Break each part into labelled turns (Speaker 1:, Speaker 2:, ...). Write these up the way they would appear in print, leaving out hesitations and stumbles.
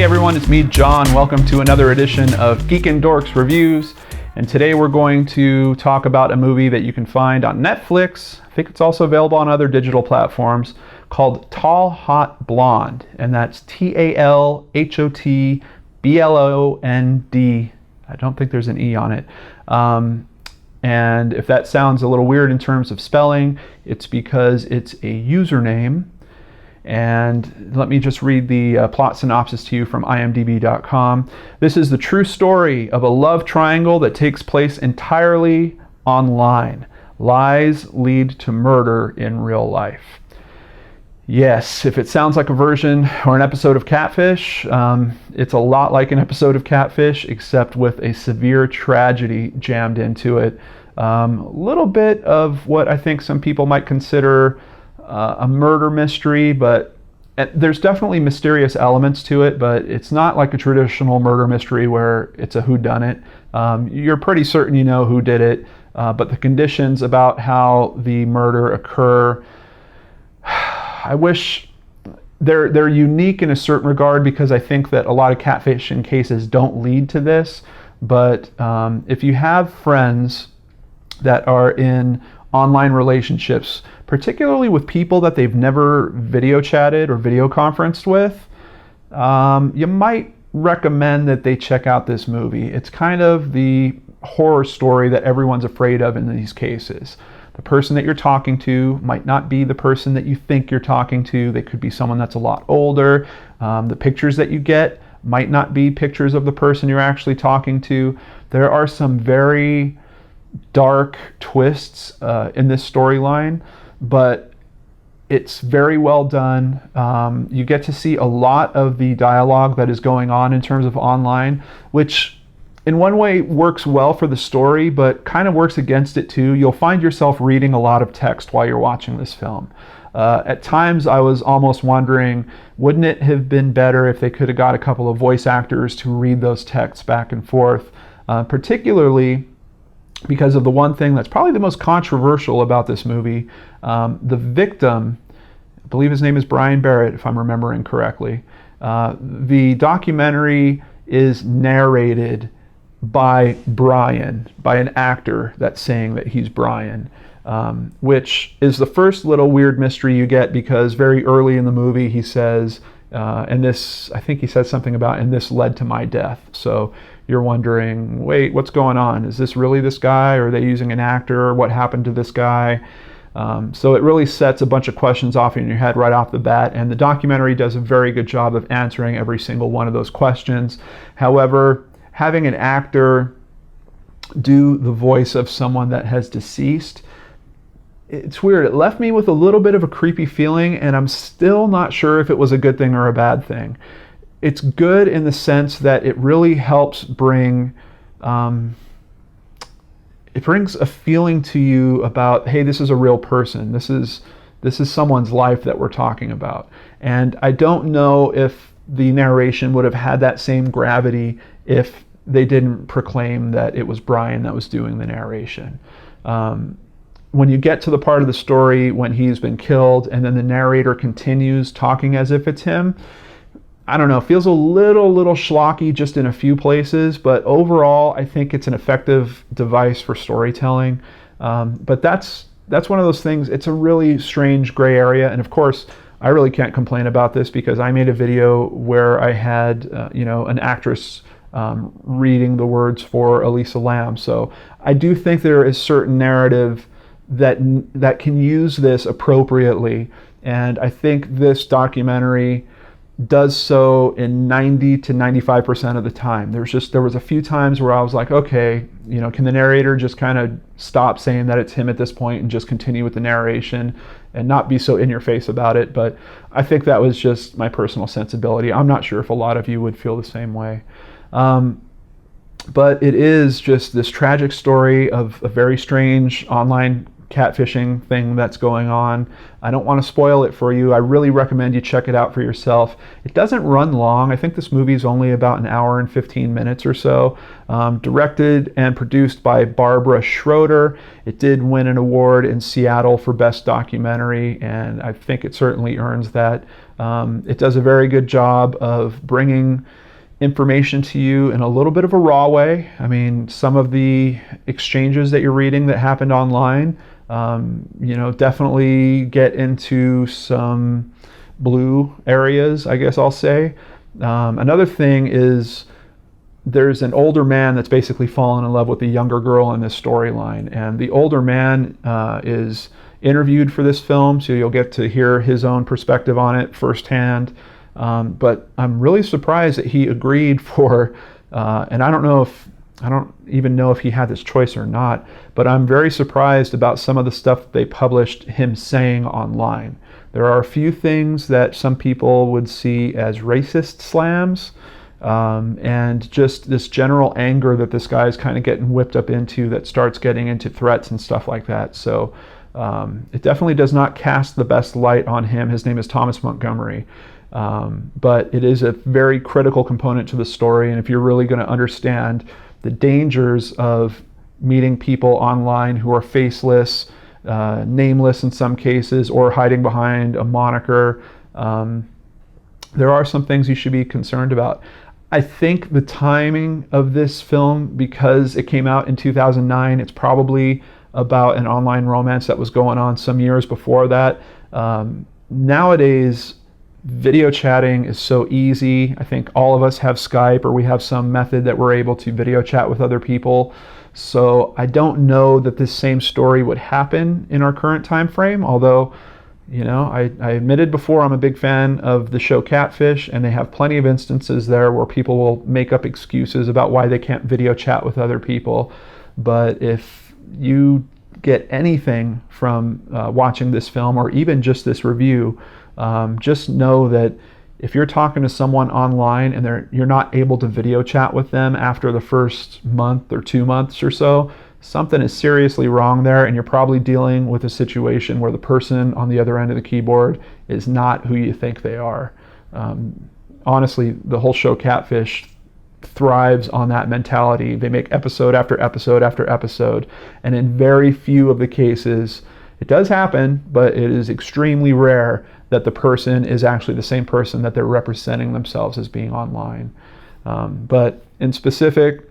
Speaker 1: Hey everyone, it's me, John. Welcome to another edition of Geek and Dorks Reviews. And today we're going to talk about a movie that you can find on Netflix. I think it's also available on other digital platforms, called TalHotBlond. And that's TalHotBlond. I don't think there's an E on it. And if that sounds a little weird in terms of spelling, it's because it's a username. And let me just read the plot synopsis to you from IMDB.com. This is the true story of a love triangle that takes place entirely online. Lies lead to murder in real life. Yes, if it sounds like a version or an episode of Catfish, it's a lot like an episode of Catfish, except with a severe tragedy jammed into it. A little bit of what I think some people might consider a murder mystery, but there's definitely mysterious elements to it, but it's not like a traditional murder mystery where it's a whodunit. You're pretty certain you know who did it, but the conditions about how the murder occur, I wish they're unique in a certain regard, because I think that a lot of catfishing cases don't lead to this. But if you have friends that are in online relationships, particularly with people that they've never video chatted or video conferenced with, you might recommend that they check out this movie. It's kind of the horror story that everyone's afraid of in these cases. The person that you're talking to might not be the person that you think you're talking to. They could be someone that's a lot older. The pictures that you get might not be pictures of the person you're actually talking to. There are some very dark twists in this storyline, but it's very well done. You get to see a lot of the dialogue that is going on in terms of online, which in one way works well for the story, but kind of works against it too. You'll find yourself reading a lot of text while you're watching this film. At times I was almost wondering, wouldn't it have been better if they could have got a couple of voice actors to read those texts back and forth, particularly because of the one thing that's probably the most controversial about this movie. The victim, I believe his name is Brian Barrett, if I'm remembering correctly. The documentary is narrated by Brian, by an actor that's saying that he's Brian, which is the first little weird mystery you get, because very early in the movie he says, and this, I think he says something about, and this led to my death. So you're wondering, wait, what's going on? Is this really this guy? Or are they using an actor? What happened to this guy? So it really sets a bunch of questions off in your head right off the bat, and the documentary does a very good job of answering every single one of those questions. However, having an actor do the voice of someone that has deceased, it's weird. It left me with a little bit of a creepy feeling, and I'm still not sure if it was a good thing or a bad thing. It's good in the sense that it really helps bring, it brings a feeling to you about, hey, this is a real person. This is someone's life that we're talking about. And I don't know if the narration would have had that same gravity if they didn't proclaim that it was Brian that was doing the narration. When you get to the part of the story when he's been killed and then the narrator continues talking as if it's him, I don't know, it feels a little schlocky just in a few places, but overall I think it's an effective device for storytelling. But that's one of those things. It's a really strange gray area, and of course I really can't complain about this because I made a video where I had an actress reading the words for Elisa Lam. So I do think there is certain narrative that can use this appropriately, and I think this documentary does so in 90 to 95% of the time. There was a few times where I was like, okay, can the narrator just kind of stop saying that it's him at this point and just continue with the narration and not be so in your face about it? But I think that was just my personal sensibility. I'm not sure if a lot of you would feel the same way. But it is just this tragic story of a very strange online catfishing thing that's going on. I don't want to spoil it for you. I really recommend you check it out for yourself. It doesn't run long. I think this movie is only about an hour and 15 minutes or so. Directed and produced by Barbara Schroeder. It did win an award in Seattle for Best Documentary, and I think it certainly earns that. It does a very good job of bringing information to you in a little bit of a raw way. I mean, some of the exchanges that you're reading that happened online, definitely get into some blue areas, I guess I'll say. Another thing is there's an older man that's basically fallen in love with a younger girl in this storyline, and the older man is interviewed for this film, so you'll get to hear his own perspective on it firsthand. But I'm really surprised that he agreed for, and I don't even know if he had this choice or not, but I'm very surprised about some of the stuff that they published him saying online. There are a few things that some people would see as racist slams, and just this general anger that this guy is kind of getting whipped up into that starts getting into threats and stuff like that. So it definitely does not cast the best light on him. His name is Thomas Montgomery. But it is a very critical component to the story, and if you're really going to understand the dangers of meeting people online who are faceless, nameless in some cases, or hiding behind a moniker, there are some things you should be concerned about. I think the timing of this film, because it came out in 2009, it's probably about an online romance that was going on some years before that. Nowadays, video chatting is so easy. I think all of us have Skype, or we have some method that we're able to video chat with other people. So I don't know that this same story would happen in our current time frame, although, I admitted before I'm a big fan of the show Catfish, and they have plenty of instances there where people will make up excuses about why they can't video chat with other people. But if you get anything from watching this film, or even just this review, just know that if you're talking to someone online and you're not able to video chat with them after the first month or 2 months or so, something is seriously wrong there, and you're probably dealing with a situation where the person on the other end of the keyboard is not who you think they are. Honestly, the whole show Catfish thrives on that mentality. They make episode after episode after episode, and in very few of the cases, it does happen, but it is extremely rare that the person is actually the same person that they're representing themselves as being online. But in specific,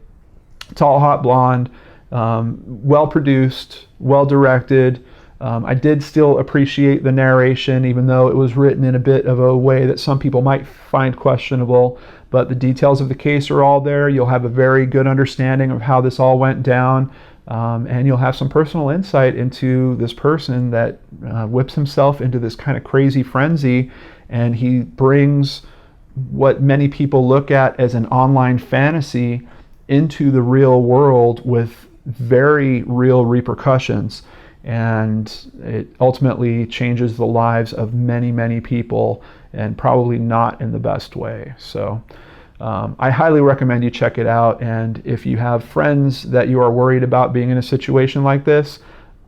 Speaker 1: TalHotBlond, well produced, well directed. I did still appreciate the narration, even though it was written in a bit of a way that some people might find questionable. But the details of the case are all there. You'll have a very good understanding of how this all went down. And you'll have some personal insight into this person that whips himself into this kind of crazy frenzy, and he brings what many people look at as an online fantasy into the real world with very real repercussions, and it ultimately changes the lives of many, many people, and probably not in the best way. So I highly recommend you check it out, and if you have friends that you are worried about being in a situation like this,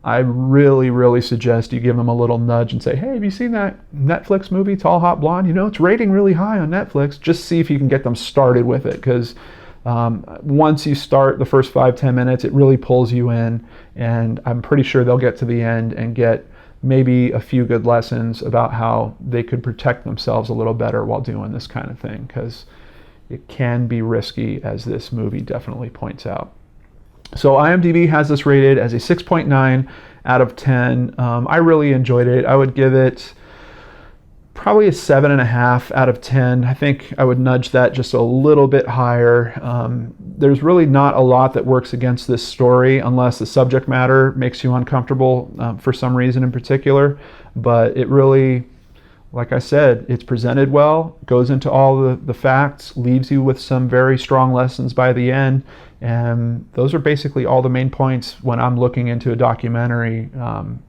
Speaker 1: I really, really suggest you give them a little nudge and say, hey, have you seen that Netflix movie, TalHotBlond? It's rating really high on Netflix. Just see if you can get them started with it, because once you start the first 5-10 minutes, it really pulls you in, and I'm pretty sure they'll get to the end and get maybe a few good lessons about how they could protect themselves a little better while doing this kind of thing, because it can be risky, as this movie definitely points out. So IMDb has this rated as a 6.9 out of 10. I really enjoyed it. I would give it probably a 7.5 out of 10. I think I would nudge that just a little bit higher. There's really not a lot that works against this story unless the subject matter makes you uncomfortable for some reason in particular. But it really, like I said, it's presented well, goes into all the facts, leaves you with some very strong lessons by the end, and those are basically all the main points when I'm looking into a documentary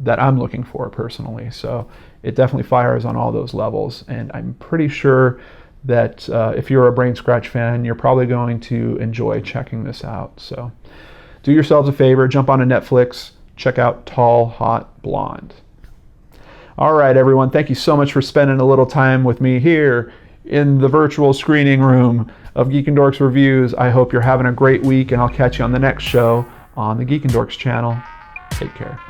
Speaker 1: that I'm looking for personally. So it definitely fires on all those levels, and I'm pretty sure that if you're a Brain Scratch fan, you're probably going to enjoy checking this out. So do yourselves a favor, jump onto Netflix, check out TalHotBlond. All right, everyone, thank you so much for spending a little time with me here in the virtual screening room of Geek and Dorks Reviews. I hope you're having a great week, and I'll catch you on the next show on the Geek and Dorks channel. Take care.